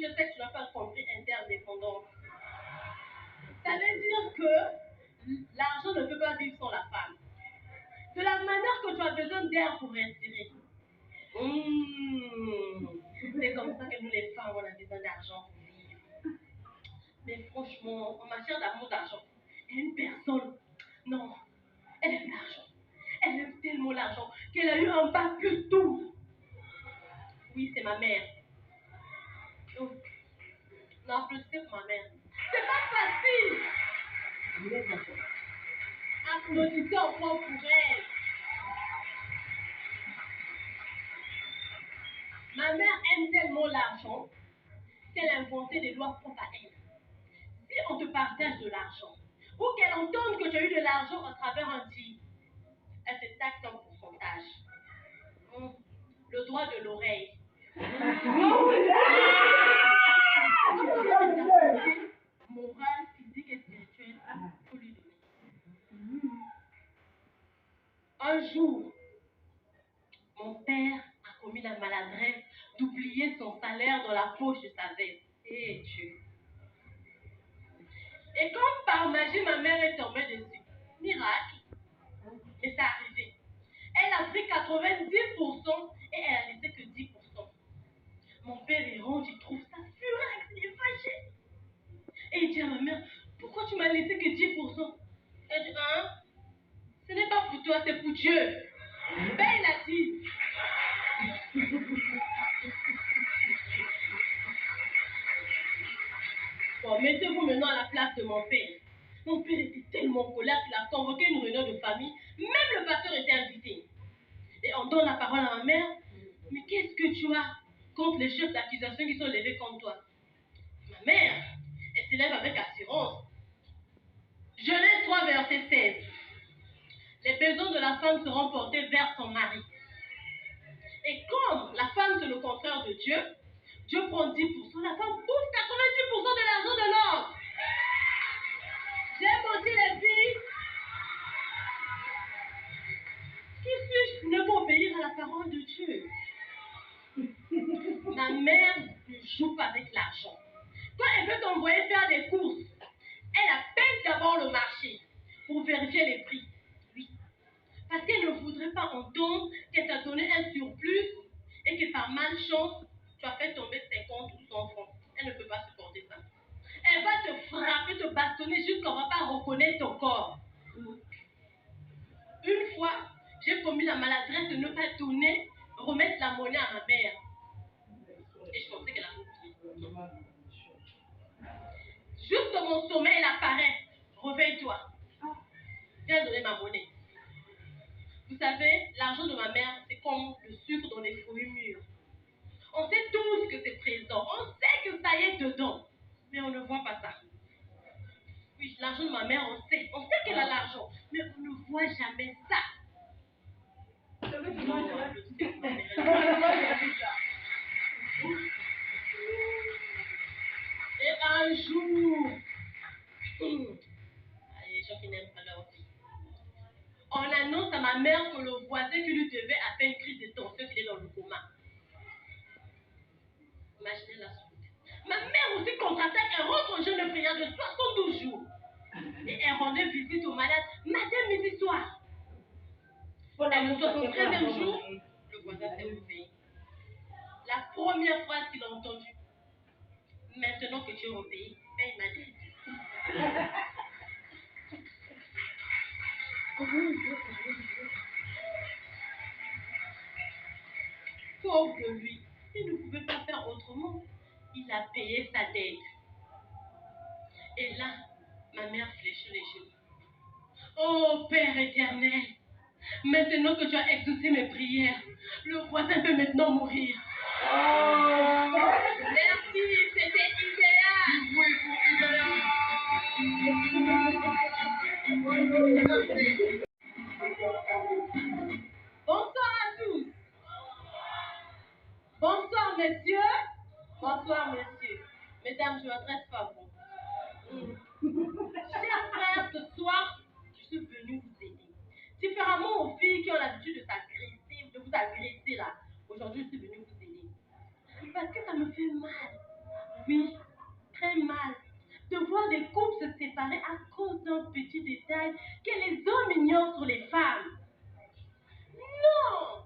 je sais que tu n'as pas compris interdépendance. Ça veut dire que l'argent ne peut pas vivre sans la femme. De la manière que tu as besoin d'air pour respirer. C'est comme ça que nous les femmes, on a besoin d'argent pour vivre. Mais franchement, en matière d'amour d'argent, il y a une personne, non, elle aime l'argent. Elle aime tellement l'argent qu'elle a eu un bac plus tout. Oui, c'est ma mère. Oh. Non, applaudissez pour ma mère. C'est pas facile. Applaudissez encore pour elle. Ma mère aime tellement l'argent qu'elle a inventé des lois propres à elle. Si on te partage de l'argent, ou qu'elle entende que tu as eu de l'argent à travers un deal, elle te taxe un pourcentage. Le droit de l'oreille. Morale, physique et spirituelle, faut lui donner. Un jour, mon père a commis la maladresse d'oublier son salaire dans la poche de sa veste. Et Dieu. Et comme par magie, ma mère est tombée dessus. Miracle. Et c'est arrivé. Elle a pris 90% et elle a laissé que 10%. Mon père est rentre, il trouve ça furax, il est fâché. Et il dit à ma mère, pourquoi tu m'as laissé que 10%? Elle dit, hein? Ce n'est pas pour toi, c'est pour Dieu. Ben il a dit. Bon, mettez-vous maintenant à la place de mon père. Mon père était tellement colère qu'il a convoqué une réunion de famille. Même le pasteur était invité. Et on donne la parole à ma mère. Mais qu'est-ce que tu as contre les chefs d'accusation qui sont levés contre toi? Ma mère, elle s'élève avec assurance. Genèse 3, verset 16. Les besoins de la femme seront portés vers son mari. Et comme la femme c'est le contraire de Dieu, Dieu prend 10%, la femme bouffe 90% de l'argent de l'homme. J'ai menti les filles. Qui suis-je pour ne pas obéir à la parole de Dieu? Ma mère ne joue pas avec l'argent. Quand elle veut t'envoyer faire des courses, elle appelle d'abord le marché pour vérifier les prix. Oui. Parce qu'elle ne voudrait pas entendre qu'elle t'a donné un surplus et que par malchance, tu as fait tomber 50 ou 100 francs. Elle ne peut pas supporter ça. Elle va te frapper, te bastonner jusqu'on ne va pas reconnaître ton corps. Une fois, j'ai commis la maladresse de ne pas donner, remettre la monnaie à ma mère. Et je pensais qu'elle a oublié. Juste dans mon sommeil, elle apparaît. Réveille-toi. Viens donner ma monnaie. Vous savez, l'argent de ma mère, c'est comme le sucre dans les fruits mûrs. On sait tous que c'est présent. On sait que ça y est dedans. Mais on ne voit pas ça. Oui, l'argent de ma mère, on sait. On sait qu'elle a l'argent. Mais on ne voit jamais ça. Et un jour, les gens qui n'aiment pas leur vie, on annonce à ma mère que le voisin qui lui devait a fait une crise de tension, qu'il est dans le coma. Imaginez la suite. Ma mère aussi contre-attaque, elle rentre en jeûne de prière de 72 jours. Et elle rendait visite aux malades matin, midi, soir. Et le 73e jour, le voisin s'est réveillé. La première phrase qu'il a entendue, maintenant que tu es au pays, ben, il m'a dit. Pauvre de lui, il ne pouvait pas faire autrement. Il a payé sa dette. Et là, ma mère fléchit les genoux. Oh Père éternel, maintenant que tu as exaucé mes prières, le voisin peut maintenant mourir. Oh, merci, c'était idéal. Bonsoir à tous. Bonsoir messieurs. Bonsoir messieurs. Mesdames, je m'adresse pas à vous. Chers frères, ce soir, je suis venue vous aider. Différemment aux filles qui ont l'habitude de s'agresser, de vous agresser là, aujourd'hui je suis venue vous aider. Parce que ça me fait mal. Oui, très mal. De voir des couples se séparer à cause d'un petit détail que les hommes ignorent sur les femmes. Non!